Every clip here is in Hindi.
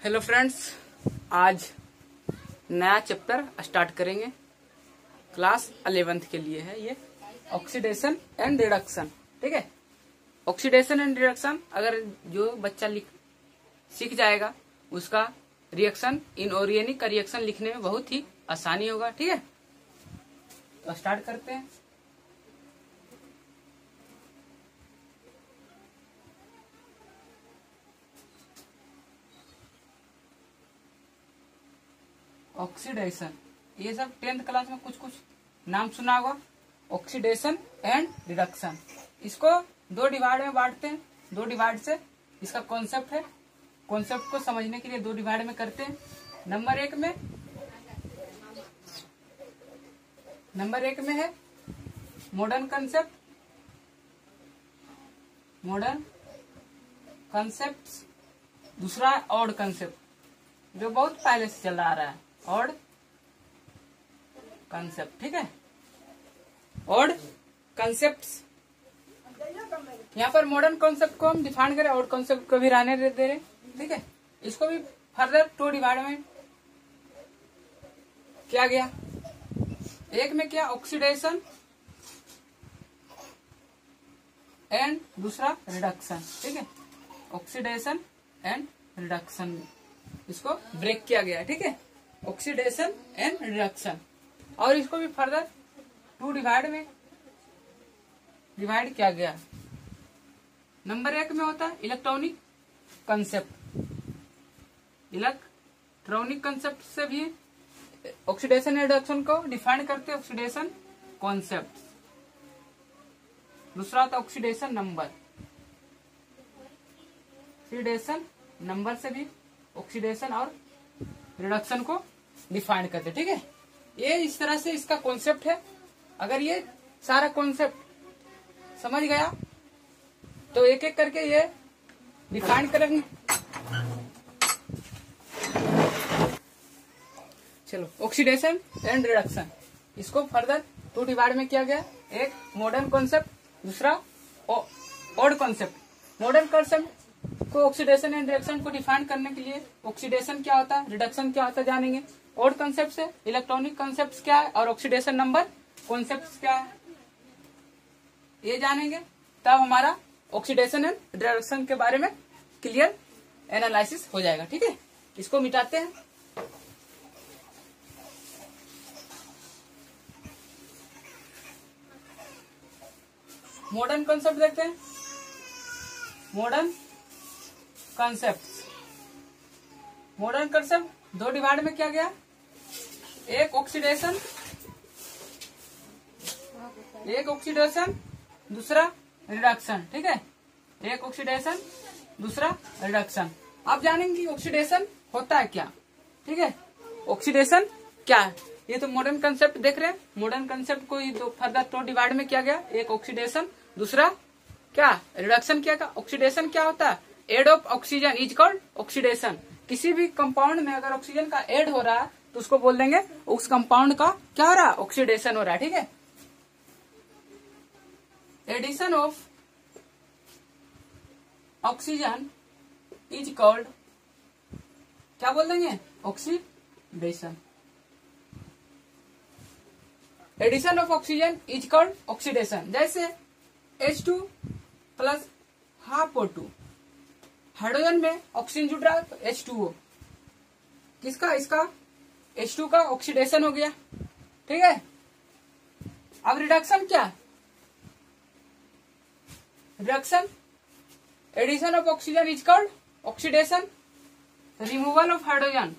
हेलो फ्रेंड्स, आज नया चैप्टर स्टार्ट करेंगे। क्लास 11th के लिए है ये, ऑक्सीडेशन एंड रिडक्शन। ठीक है, ऑक्सीडेशन एंड रिडक्शन अगर जो बच्चा सीख जाएगा उसका रिएक्शन इनऑर्गेनिक का रिएक्शन लिखने में बहुत ही आसानी होगा। ठीक है, तो स्टार्ट करते हैं। ऑक्सीडेशन, ये सब 10th क्लास में कुछ कुछ नाम सुना होगा। ऑक्सीडेशन एंड रिडक्शन, इसको दो डिवाइड में बांटते हैं। दो डिवाइड से इसका कॉन्सेप्ट है, कॉन्सेप्ट को समझने के लिए दो डिवाइड में करते हैं। नंबर एक में है मॉडर्न कंसेप्ट, दूसरा है ऑड कंसेप्ट जो बहुत पहले से चला आ रहा है, ऑड कंसेप्ट। ठीक है, ऑड कंसेप्ट्स। यहाँ पर मॉडर्न कॉन्सेप्ट को हम डिफाइन करें, ऑड कॉन्सेप्ट को भी रहने दे रहे। ठीक है, इसको भी फर्दर टू डिवाइड में किया गया। एक में क्या, ऑक्सीडेशन एंड दूसरा रिडक्शन। ठीक है, ऑक्सीडेशन एंड रिडक्शन, इसको ब्रेक किया गया। ठीक है, ऑक्सीडेशन एंड रिडक्शन। और इसको भी फर्दर टू डिवाइड में डिवाइड किया गया। नंबर एक में होता है इलेक्ट्रॉनिक कंसेप्ट। इलेक्ट्रॉनिक कंसेप्ट से भी ऑक्सीडेशन एंड रिडक्शन को डिफाइन करते हैं, ऑक्सीडेशन कॉन्सेप्ट। दूसरा होता है ऑक्सीडेशन नंबर। ऑक्सीडेशन नंबर से भी ऑक्सीडेशन और रिडक्शन को डिफाइन करते। ठीक है, ये इस तरह से इसका कॉन्सेप्ट है। अगर ये सारा कॉन्सेप्ट समझ गया तो एक एक करके ये डिफाइन करेंगे। चलो, ऑक्सीडेशन एंड रिडक्शन, इसको फर्दर टू डिवाइड में किया गया। एक मॉडर्न कॉन्सेप्ट, दूसरा ऑड कॉन्सेप्ट। मॉडर्न कॉन्सेप्ट को ऑक्सीडेशन एंड रिडक्शन को डिफाइन करने के लिए ऑक्सीडेशन क्या होता है, रिडक्शन क्या होता है जानेंगे। ऑड कॉन्सेप्ट से इलेक्ट्रॉनिक कॉन्सेप्ट क्या है और ऑक्सीडेशन नंबर कॉन्सेप्ट क्या है ये जानेंगे। तब हमारा ऑक्सीडेशन एंड रिडक्शन के बारे में क्लियर एनालिसिस हो जाएगा। ठीक है, इसको मिटाते हैं। मॉडर्न कॉन्सेप्ट देखते हैं। मॉडर्न कंसेप्ट दो डिवाइड में किया गया। एक ऑक्सीडेशन, दूसरा रिडक्शन। ठीक है, एक ऑक्सीडेशन, दूसरा रिडक्शन। आप जानेंगे कि ऑक्सीडेशन होता है क्या। ठीक है, ऑक्सीडेशन क्या है, ये तो मॉडर्न कंसेप्ट देख रहे हैं। मॉडर्न कंसेप्ट को दो फर्दर टू डिवाइड में किया गया। एक ऑक्सीडेशन, दूसरा क्या, रिडक्शन। क्या का ऑक्सीडेशन क्या होता है, add of oxygen is called oxidation. किसी भी कंपाउंड में अगर ऑक्सीजन का एड हो रहा है तो उसको बोल देंगे उस कंपाउंड का क्या हो रहा है, ऑक्सीडेशन हो रहा है। ठीक है, addition of oxygen is called क्या बोल देंगे, oxidation. Addition of oxygen is called oxidation. जैसे H2 plus half O2, hydrogen में ऑक्सीजन जुड़ रहा है तो H2O, किसका, इसका H2 का ऑक्सीडेशन हो गया। ठीक है, अब रिडक्शन क्या, reduction addition of oxygen is called oxidation. Removal of hydrogen,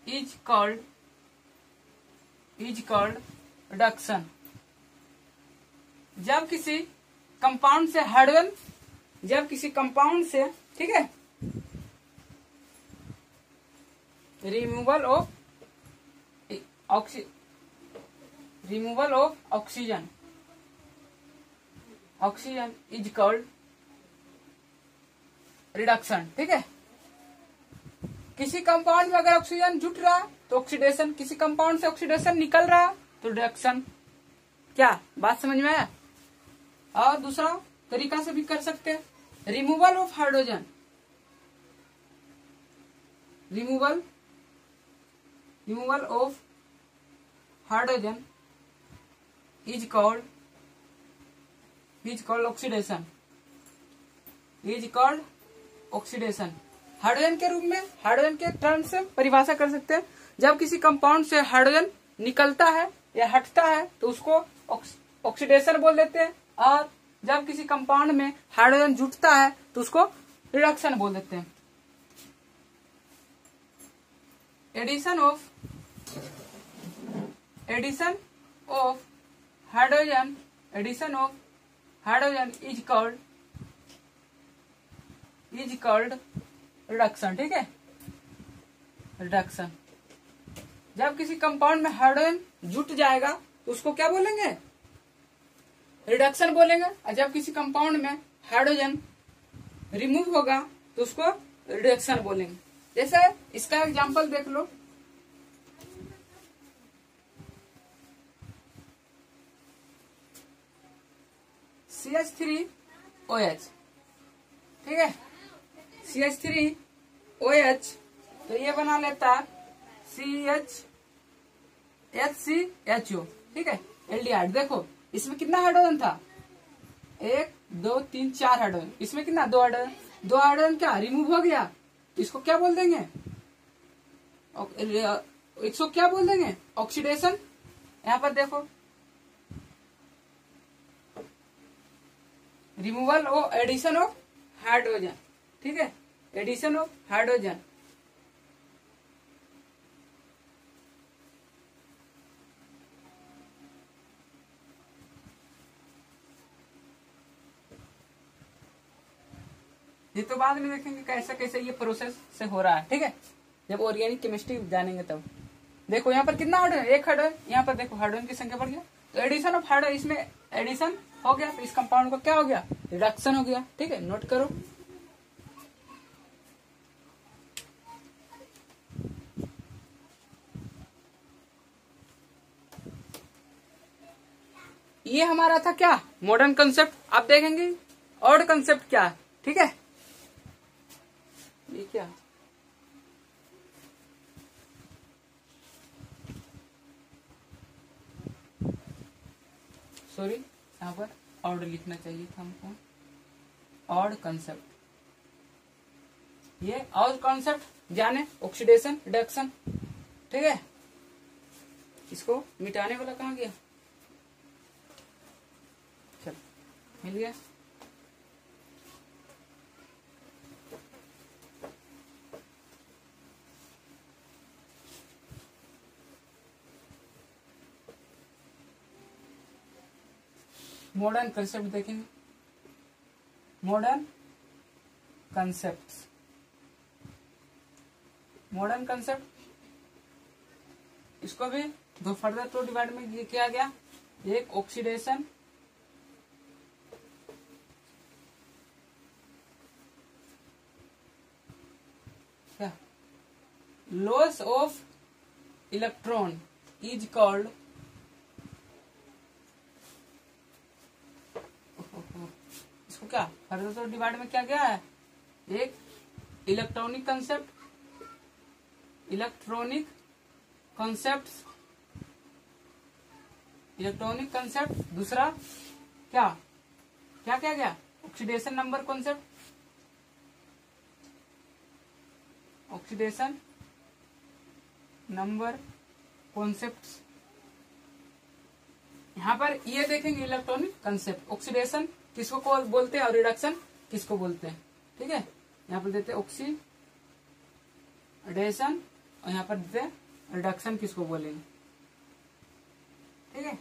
is called reduction. जब किसी कंपाउंड से हाइड्रोजन, ठीक है, removal of oxygen is called reduction. ठीक है, किसी कंपाउंड में अगर ऑक्सीजन जुट रहा तो ऑक्सीडेशन, किसी कंपाउंड से ऑक्सीडेशन निकल रहा तो रिडक्शन। क्या बात समझ में आया। और दूसरा तरीका से भी कर सकते हैं। Removal of hydrogen, removal of hydrogen is called oxidation, oxidation. Hydrogen के रूप में, हाइड्रोजन के टर्म से परिभाषा कर सकते हैं। जब किसी कंपाउंड से हाइड्रोजन निकलता है या हटता है तो उसको ऑक्सीडेशन बोल देते हैं, और जब किसी कंपाउंड में हाइड्रोजन जुटता है तो उसको रिडक्शन बोल देते हैं। Addition of hydrogen is called reduction. ठीक है, रिडक्शन। जब किसी कंपाउंड में हाइड्रोजन जुट जाएगा तो उसको क्या बोलेंगे? रिडक्शन बोलेंगे। और जब किसी कंपाउंड में हाइड्रोजन रिमूव होगा तो उसको रिडक्शन बोलेंगे। जैसे इसका एग्जांपल देख लो, CH3OH। ठीक है, CH3OH तो ये बना लेता HCHO। ठीक है, एल्डिहाइड। देखो इसमें कितना हाइड्रोजन था? 1 2 3 4 हाइड्रोजन। इसमें कितना? 2 हाइड्रोजन। 2 हाइड्रोजन क्या रिमूव हो गया? इसको क्या बोल देंगे? इसको क्या बोल देंगे? ऑक्सीडेशन। यहाँ पर देखो, रिमूवल और एडिशन ऑफ हाइड्रोजन। ठीक है, एडिशन ऑफ हाइड्रोजन। ये तो बाद में देखेंगे कैसे कैसे ये प्रोसेस से हो रहा है। ठीक है, जब ऑर्गेनिक केमिस्ट्री जानेंगे तब। देखो यहाँ पर कितना हाइड्रोजन? 1 हाइड्रोजन। यहाँ पर देखो हाइड्रोजन की संख्या बढ़ गया, तो एडिशन ऑफ हाइड्रोजन, इसमें एडिशन हो गया तो इस कंपाउंड को क्या हो गया? रिडक्शन हो गया। ठीक है, नोट करो। ये हमारा था क्या? Modern concept. अब देखेंगे ऑड कंसेप्ट क्या है। ठीक है, ये क्या? सॉरी, यहाँ पर ऑड लिखना चाहिए था हमको। ऑड कंसेप्ट, ये ऑड कंसेप्ट जाने, ऑक्सीडेशन, रिडक्शन। ठीक है, इसको मिटाने वाला कहाँ गया? चल, मिल गया। मॉडर्न कंसेप्ट देखेंगे। मॉडर्न कंसेप्ट, मॉडर्न कंसेप्ट, इसको भी दो फर्दर 2 डिवाइड में ये किया गया। एक ऑक्सीडेशन, क्या? Loss of electron is called, क्या फर्दर तो डिवाइड में क्या गया है? एक इलेक्ट्रॉनिक कंसेप्ट, इलेक्ट्रॉनिक कंसेप्ट। दूसरा क्या क्या क्या गया? Oxidation number concept, oxidation number concept. यहाँ पर ये देखेंगे इलेक्ट्रॉनिक कंसेप्ट। ऑक्सीडेशन किसको बोलते हैं और रिडक्शन किसको बोलते हैं? ठीक है, यहाँ पर देते ऑक्सीडेशन और यहाँ पर देते रिडक्शन किसको बोलेंगे? ठीक है,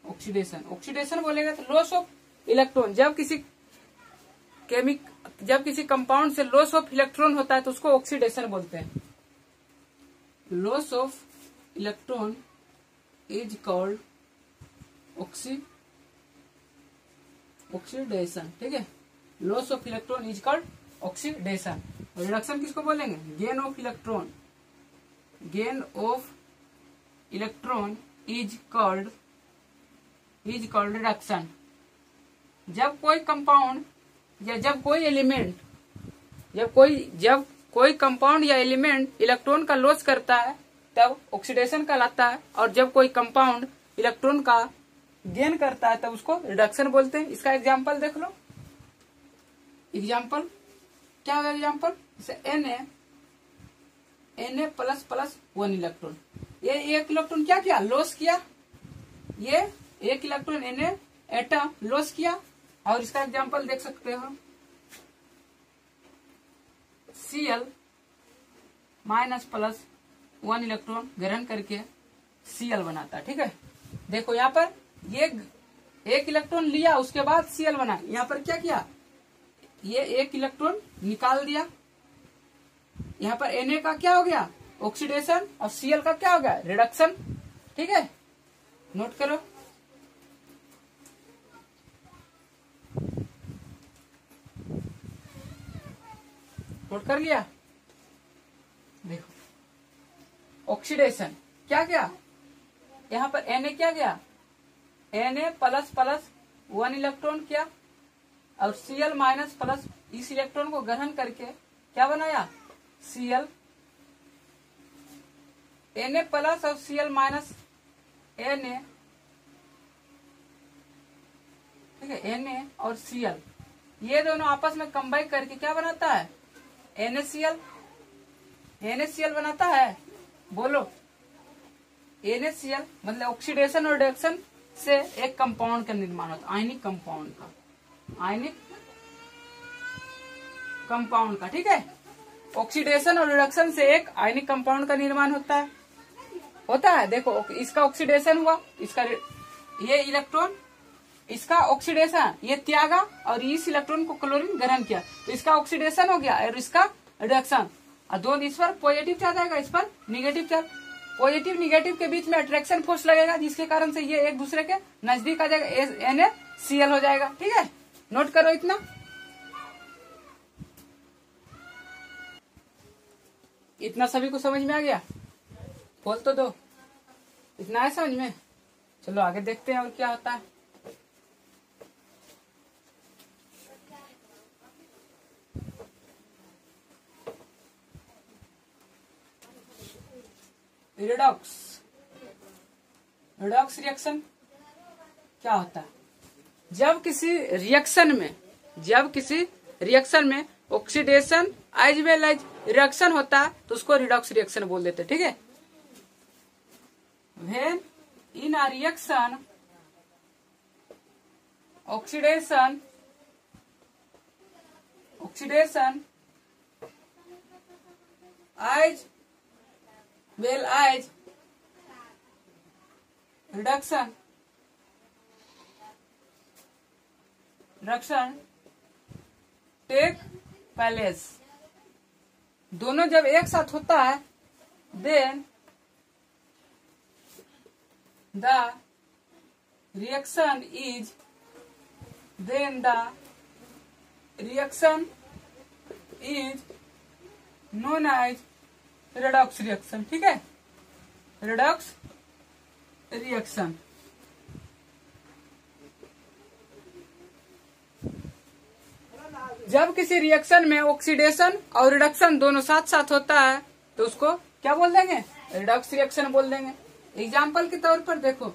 ऑक्सीडेशन बोलेगा तो लॉस ऑफ इलेक्ट्रॉन। जब किसी कंपाउंड से लॉस ऑफ इलेक्ट्रॉन होता है तो उसको ऑक्सीडेशन बोलते हैं। Loss of electron is called oxidation. ठीक है, loss of electron is called oxidation. Reduction किसको बोलेंगे? Gain of electron is called reduction. जब कोई कंपाउंड या जब कोई कंपाउंड या एलिमेंट इलेक्ट्रॉन का लॉस करता है तब ऑक्सीडेशन कहलाता है, और जब कोई कंपाउंड इलेक्ट्रॉन का गेन करता है तब उसको रिडक्शन बोलते हैं। इसका एग्जांपल देख लो। एग्जांपल क्या होगा? एग्जांपल जैसे Na प्लस प्लस 1 इलेक्ट्रॉन, ये एक इलेक्ट्रॉन क्या किया? लॉस किया। ये एक इलेक्ट्रॉन Na एटम लॉस किया। और इसका एग्जांपल देख सकते हो, Cl माइनस प्लस 1 इलेक्ट्रॉन ग्रहण करके Cl बनाता है। ठीक है, देखो यहाँ पर ये एक इलेक्ट्रॉन लिया, उसके बाद Cl बना। यहाँ पर क्या किया? ये एक इलेक्ट्रॉन निकाल दिया। यहाँ पर Na का क्या हो गया? ऑक्सीडेशन, और Cl का क्या हो गया? रिडक्शन। ठीक है, नोट करो। नोट कर लिया? देखो ऑक्सीडेशन क्या गया? यहाँ पर Na क्या गया? Na प्लस प्लस 1 इलेक्ट्रॉन किया, और Cl माइनस प्लस इस इलेक्ट्रॉन को ग्रहण करके क्या बनाया? Cl। Na प्लस और Cl माइनस Na, ठीक है, Na और Cl ये दोनों आपस में कंबाइन करके क्या बनाता है? NaCl। NaCl बनाता है। बोलो, NaCl मतलब ऑक्सीडेशन और रिडक्शन से एक कंपाउंड का निर्माण होता है, आयनिक कंपाउंड का। ठीक है, ऑक्सीडेशन और रिडक्शन से एक आयनिक कंपाउंड का निर्माण होता है। देखो इसका ऑक्सीडेशन हुआ, इसका ये इलेक्ट्रॉन, इसका ऑक्सीडेशन ये त्यागा, और इस इलेक्ट्रॉन को क्लोरीन ग्रहण किया, तो इसका ऑक्सीडेशन हो गया और इसका रिडक्शन। और दोनों इस पर पॉजिटिव चार्ज आएगा, इस पर निगेटिव चार्ज। पॉजिटिव निगेटिव के बीच में अट्रैक्शन फोर्स लगेगा, जिसके कारण से ये एक दूसरे के नजदीक आ जाएगा, NaCl हो जाएगा। ठीक है, नोट करो इतना। इतना सभी को समझ में आ गया? बोल तो दो, इतना है समझ में? चलो आगे देखते हैं और क्या होता है। रिडॉक्स रिएक्शन क्या होता है? जब किसी रिएक्शन में oxidation as well as reaction होता है तो उसको रिडॉक्स रिएक्शन बोल देते हैं। ठीक है, when in a reaction oxidation as well as reduction take place, दोनों जब एक साथ होता है then the reaction is known as redox reaction. ठीक है, रिडॉक्स रिएक्शन। जब किसी रिएक्शन में ऑक्सीडेशन और रिडक्शन दोनों साथ साथ होता है तो उसको क्या बोल देंगे? रिडॉक्स रिएक्शन बोल देंगे। एग्जाम्पल के तौर पर देखो,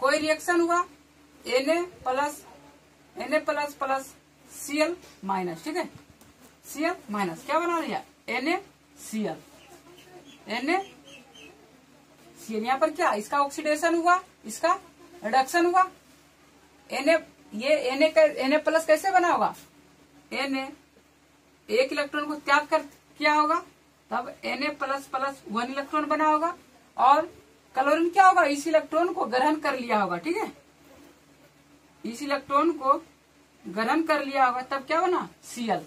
कोई रिएक्शन हुआ, Na plus plus Cl minus. ठीक है, Cl माइनस क्या बना लिया? NaCl। यहाँ पर क्या? इसका ऑक्सीडेशन हुआ, इसका रिडक्शन हुआ। Na प्लस कैसे बना होगा? Na एक इलेक्ट्रॉन को त्याग कर किया होगा, तब Na प्लस प्लस 1 इलेक्ट्रॉन बना होगा, और क्लोरीन क्या होगा? इस इलेक्ट्रॉन को ग्रहण कर लिया होगा। ठीक है, इस इलेक्ट्रॉन को ग्रहण कर लिया होगा, तब क्या बना? Cl।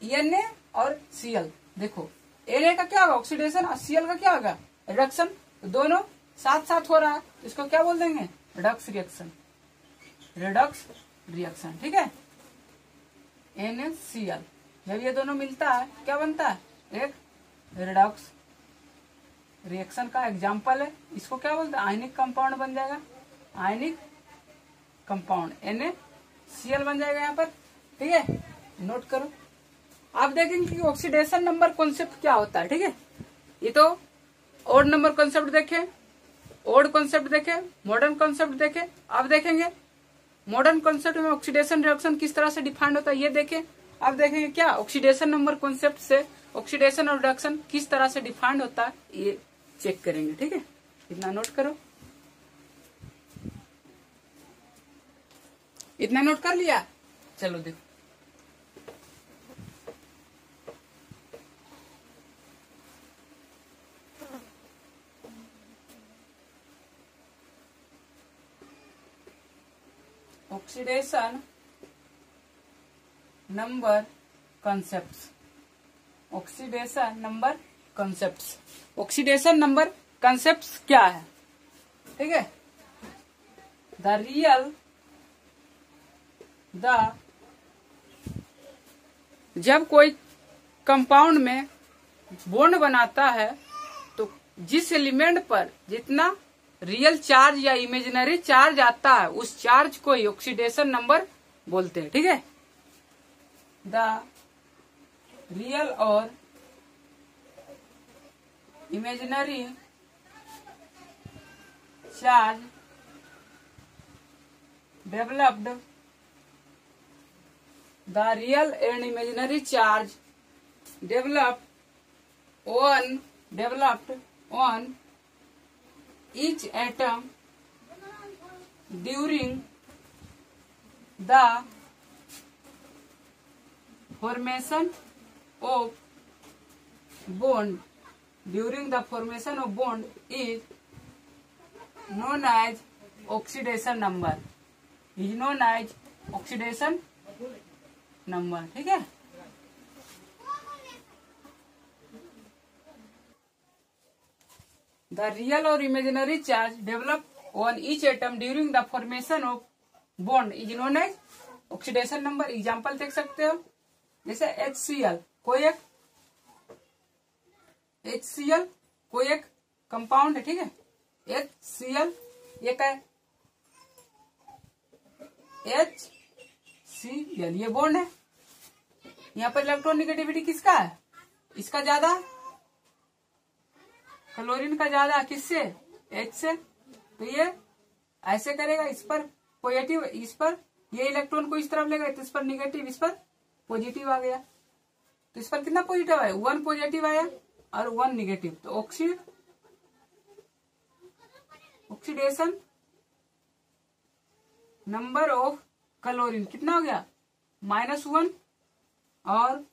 Na और Cl, देखो Na का क्या होगा? ऑक्सीडेशन, और Cl का क्या होगा? रिडक्शन। दोनों साथ साथ हो रहा है, इसको क्या बोल देंगे? Redox reaction. ठीक है, NaCl जब ये दोनों मिलता है क्या बनता है? एक रिडॉक्स रिएक्शन का एग्जाम्पल है। इसको क्या बोलते हैं? आयनिक कंपाउंड बन जाएगा। आयनिक कंपाउंड NaCl बन जाएगा यहाँ पर। ठीक है, नोट करो। आप देखेंगे कि ऑक्सीडेशन नंबर कॉन्सेप्ट क्या होता है। ठीक है, ये तो ओड नंबर कॉन्सेप्ट देखे, ओड कॉन्सेप्ट देखे, मॉडर्न कॉन्सेप्ट देखे। अब देखेंगे मॉडर्न कॉन्सेप्ट में ऑक्सीडेशन रिएक्शन किस तरह से डिफाइंड होता है ये देखें। अब देखेंगे क्या ऑक्सीडेशन नंबर कॉन्सेप्ट से ऑक्सीडेशन और रिडक्शन किस तरह से डिफाइंड होता है ये चेक करेंगे। ठीक है, इतना नोट करो। इतना नोट कर लिया, चलो देखो। Oxidation number concepts, oxidation number concepts, oxidation number concepts क्या है। ठीक है, जब कोई कंपाउंड में बॉन्ड बनाता है तो जिस एलिमेंट पर जितना रियल चार्ज या इमेजिनरी चार्ज आता है उस चार्ज को ही ऑक्सीडेशन नंबर बोलते हैं। ठीक है, द रियल और imaginary charge developed, the real and imaginary charge developed on each atom during the formation of bond. During the formation of bond is known as oxidation number. Is known as oxidation number. ठीक है, द रियल और imaginary charge develop on each atom during the formation of bond is known as oxidation number. Example देख सकते हो, जैसे HCl कोई एक कंपाउंड है। ठीक है, HCl ये क्या है, HCl ये बॉन्ड है। यहाँ पर इलेक्ट्रॉन निगेटिविटी किसका है, इसका ज्यादा, क्लोरीन का ज्यादा, किससे, H से। तो ये ऐसे करेगा, इस पर पॉजिटिव, इस पर ये इलेक्ट्रॉन को इस तरफ लेगा तो इस पर निगेटिव, इस पर पॉजिटिव आ गया। तो इस पर कितना पॉजिटिव आया, 1 पॉजिटिव आया और 1 निगेटिव। तो ऑक्सीडेशन नंबर ऑफ क्लोरीन कितना हो गया, -1, और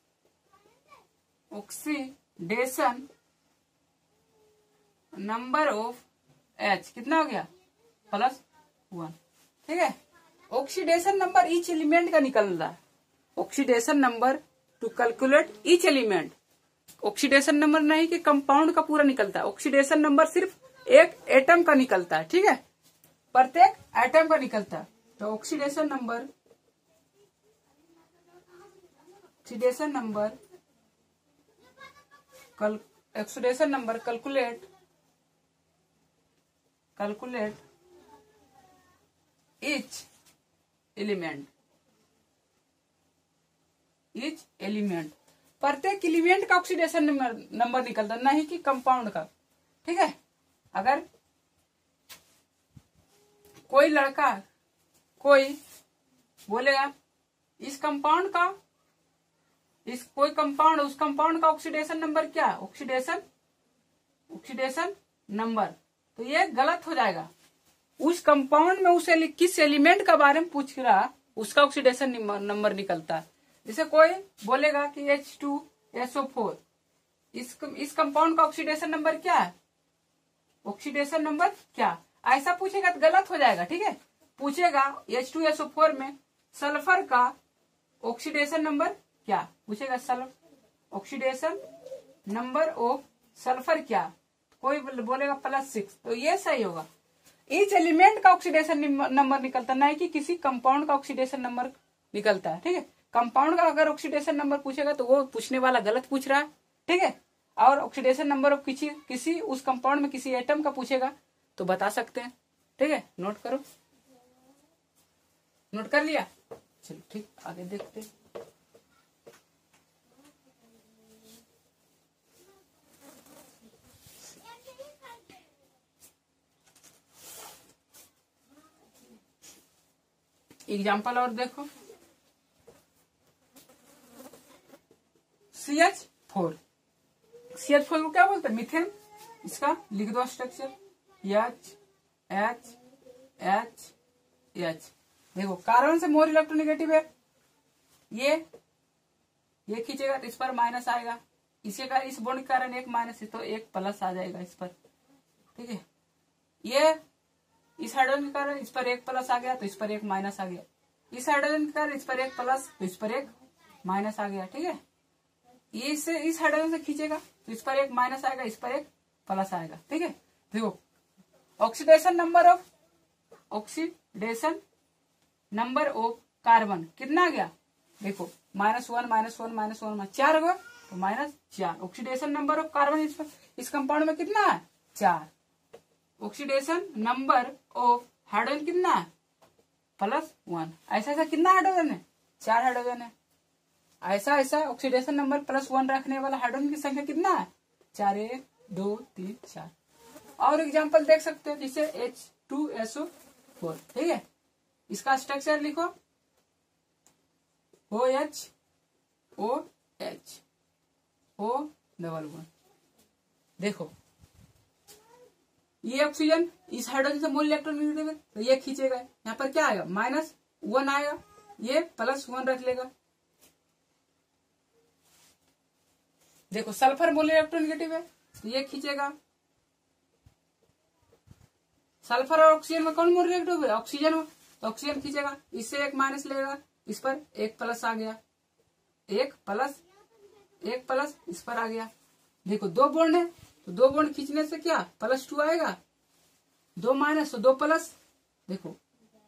ऑक्सीडेशन नंबर ऑफ H कितना हो गया, +1। ठीक है, ऑक्सीडेशन नंबर ईच एलिमेंट का निकल रहा है। Oxidation number two calculate each element, oxidation number नहीं कि कंपाउंड का पूरा निकलता है। ऑक्सीडेशन नंबर सिर्फ एक एटम का निकलता है। ठीक है, प्रत्येक एटम का निकलता है। तो oxidation number calculate each element, प्रत्येक एलिमेंट का ऑक्सीडेशन नंबर निकलता, नहीं कि कंपाउंड का। ठीक है, अगर कोई लड़का कोई बोलेगा इस कंपाउंड का, कोई कंपाउंड, उस कंपाउंड का ऑक्सीडेशन नंबर क्या है, ऑक्सीडेशन नंबर, तो ये गलत हो जाएगा। उस कंपाउंड में उस किस एलिमेंट का बारे में पूछ रहा, उसका ऑक्सीडेशन नंबर निकलता है। जैसे कोई बोलेगा कि H2SO4, इस कंपाउंड का ऑक्सीडेशन नंबर क्या है, ऑक्सीडेशन नंबर क्या, ऐसा पूछेगा तो गलत हो जाएगा। ठीक है, पूछेगा H2SO4 में सल्फर का ऑक्सीडेशन नंबर क्या, पूछेगा ऑक्सीडेशन नंबर ऑफ सल्फर क्या, कोई बोलेगा +6, तो ये सही होगा। ईच एलिमेंट का ऑक्सीडेशन नंबर निकलता, नहीं कि किसी कंपाउंड का ऑक्सीडेशन नंबर निकलता है। ठीक है, कंपाउंड का अगर ऑक्सीडेशन नंबर पूछेगा तो वो पूछने वाला गलत पूछ रहा है। ठीक है, और ऑक्सीडेशन नंबर ऑफ किसी उस कंपाउंड में किसी एटम का पूछेगा तो बता सकते हैं। ठीक है, नोट करो, नोट कर लिया। चलो ठीक, आगे देखते हैं। एग्जाम्पल और देखो, CH4 को क्या बोलते हैं, मिथेन। इसका लिख दो स्ट्रक्चर, H। देखो कार्बन से मोर इलेक्ट्रोनेगेटिव है, ये खींचेगा तो इस पर माइनस आएगा, इसी का इस बॉन्ड के कारण एक माइनस है तो एक प्लस आ जाएगा इस पर, ठीक है। ये इस हाइड्रोजन के कारण इस पर एक प्लस आ गया तो इस पर एक माइनस आ गया, इस हाइड्रोजन के कारण इस पर एक प्लस तो इस पर एक माइनस आ गया, ठीक है। ये इस हाइड्रोजन से खींचेगा तो इस पर एक माइनस आएगा, इस पर एक प्लस आएगा, ठीक है। देखो ऑक्सीडेशन नंबर ऑफ कार्बन कितना आ गया, देखो -1 4 होगा तो -4। ऑक्सीडेशन नंबर ऑफ कार्बन इस कंपाउंड में कितना है, 4। ऑक्सीडेशन नंबर ऑफ हाइड्रोजन कितना है, +1। ऐसा कितना हाइड्रोजन है, 4 हाइड्रोजन है। ऐसा ऑक्सीडेशन नंबर +1 रखने वाला हाइड्रोजन की संख्या कितना है, 4, 1 2 3 4। और एग्जांपल देख सकते हो, जैसे H2SO4, ठीक है। इसका स्ट्रक्चर लिखो, OH O डबल बॉन्ड। देखो ये ऑक्सीजन इस हाइड्रोजन से मोल इलेक्ट्रॉन है तो ये खींचेगा, यहाँ पर क्या आएगा, -1 आएगा, ये +1 रख लेगा। देखो सल्फर मोल इलेक्ट्रोनेगेटिव है तो ये खींचेगा। सल्फर और ऑक्सीजन में कौन मोल इलेक्ट्रोनेगेटिव है, ऑक्सीजन में, तो ऑक्सीजन खींचेगा, इससे एक माइनस लेगा, इस पर एक प्लस आ गया, एक प्लस इस पर आ गया। देखो 2 बॉन्ड है तो 2 बॉन्ड खींचने से क्या +2 आएगा, 2 माइनस तो 2 प्लस। देखो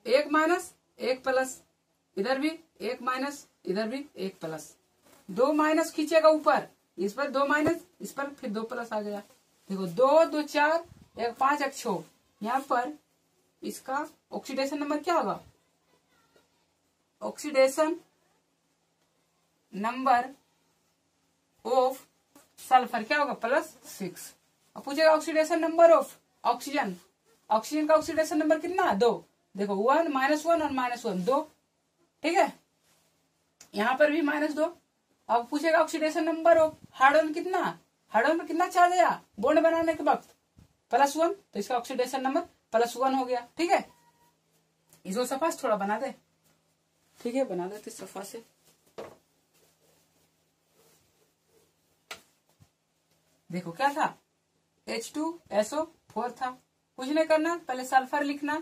1 माइनस 1 प्लस, इधर भी 1 माइनस इधर भी 1 प्लस, 2 माइनस खींचेगा ऊपर, इस पर 2 माइनस, इस पर फिर 2 प्लस आ गया। देखो 2 2 4 1 5 1 6, यहाँ पर इसका ऑक्सीडेशन नंबर क्या होगा, ऑक्सीडेशन नंबर ऑफ सल्फर क्या होगा, +6। अब पूछेगा ऑक्सीडेशन नंबर ऑफ ऑक्सीजन का ऑक्सीडेशन नंबर कितना है, 2। देखो 1 -1 और -1 2, ठीक है। यहाँ पर भी -2। अब पूछेगा ऑक्सीडेशन नंबर ऑफ हाइड्रोजन कितना, हाइड्रोजन पर कितना चार्ज आया बॉन्ड बनाने के वक्त, +1, तो इसका ऑक्सीडेशन नंबर +1 हो गया, ठीक है। इसको सफा से थोड़ा बना दे, ठीक है, बना देते सफा से। देखो क्या था, H2SO4 था, कुछ नहीं करना, पहले सल्फर लिखना,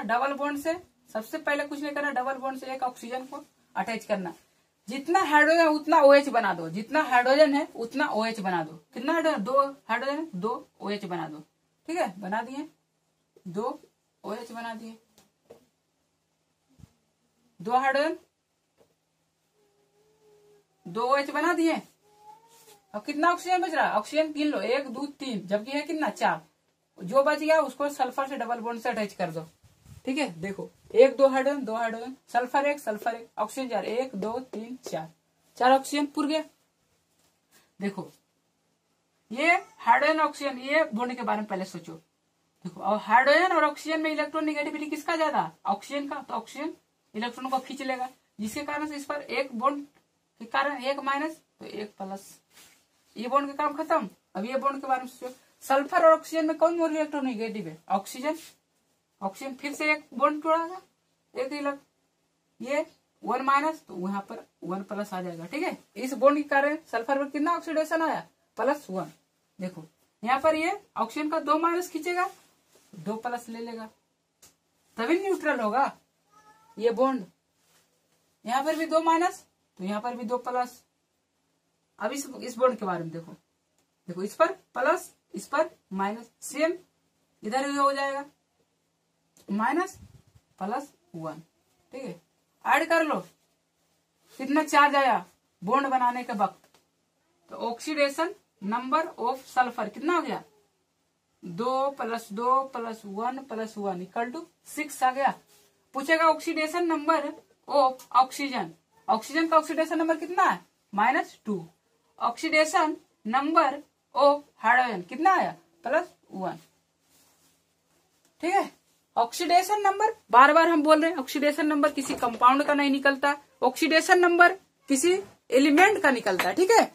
डबल बॉन्ड से, सबसे पहले कुछ नहीं करना, डबल बॉन्ड से एक ऑक्सीजन को अटैच करना। जितना हाइड्रोजन है उतना OH बना दो, जितना हाइड्रोजन है उतना OH बना दो। कितना हाइड्रोजन, 2 हाइड्रोजन 2 OH बना दो, ठीक है। बना दिए, 2 OH बना दिए, 2 हाइड्रोजन 2 OH बना दिए। अब कितना ऑक्सीजन बच रहा है, ऑक्सीजन गिन लो, 1 2 3, जबकि है कितना 4, जो बच गया उसको सल्फर से डबल बॉन्ड से अटैच कर दो, ठीक है। देखो 1 2 हाइड्रोजन, सल्फर 1 ऑक्सीजन 4, 1 2 3 4 ऑक्सीजन पूर गया। देखो ये हाइड्रोजन ऑक्सीजन, ये बॉन्ड के बारे में पहले सोचो। देखो और हाइड्रोजन और ऑक्सीजन में इलेक्ट्रॉन निगेटिविटी किसका ज्यादा, ऑक्सीजन का, तो ऑक्सीजन इलेक्ट्रॉन को खींच लेगा, जिसके कारण से इस पर एक बॉन्ड के कारण एक माइनस तो एक प्लस, ये बॉन्ड का काम खत्म। अब ये बॉन्ड के बारे में सोचो, सल्फर और ऑक्सीजन में कौन मोल इलेक्ट्रॉन निगेटिव है, ऑक्सीजन फिर से एक बॉन्ड तोड़ा, एक इलेक्ट्रॉन, ये 1 माइनस तो वहां पर 1 प्लस आ जाएगा, ठीक है। इस बॉन्ड के कारण सल्फर पर कितना ऑक्सीडेशन आया, +1। देखो यहाँ पर ये ऑक्सीजन का 2 माइनस खींचेगा, 2 प्लस ले लेगा, तभी न्यूट्रल होगा ये बॉन्ड। यहाँ पर भी 2 माइनस तो यहाँ पर भी 2 प्लस। अब इस बॉन्ड के बारे में देखो इस पर प्लस, इस पर माइनस, सेम इधर भी हो जाएगा, -+1, ठीक है। ऐड कर लो, कितना चार्ज आया बॉन्ड बनाने के वक्त, तो ऑक्सीडेशन नंबर ऑफ सल्फर कितना हो गया, 2 + 2 + 1 + 1 = 6 आ गया। पूछेगा oxidation number of oxygen. Oxygen का ऑक्सीडेशन नंबर कितना है? -2। ऑक्सीडेशन नंबर ऑफ हाइड्रोजन कितना आया? +1। ठीक है। ऑक्सीडेशन नंबर बार बार हम बोल रहे हैं, ऑक्सीडेशन नंबर किसी कंपाउंड का नहीं निकलता, ऑक्सीडेशन नंबर किसी एलिमेंट का निकलता है। ठीक है।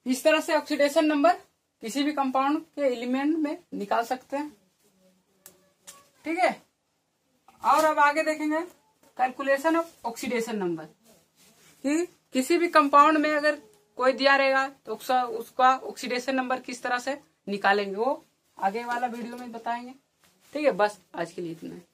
इस तरह से ऑक्सीडेशन नंबर किसी भी कंपाउंड के एलिमेंट में निकाल सकते हैं। ठीक है। और अब आगे देखेंगे कैलकुलेशन ऑफ ऑक्सीडेशन नंबर, कि किसी भी कंपाउंड में अगर कोई दिया रहेगा तो उसका ऑक्सीडेशन नंबर किस तरह से निकालेंगे, वो आगे वाला वीडियो में बताएंगे। ठीक है। बस आज के लिए इतना है।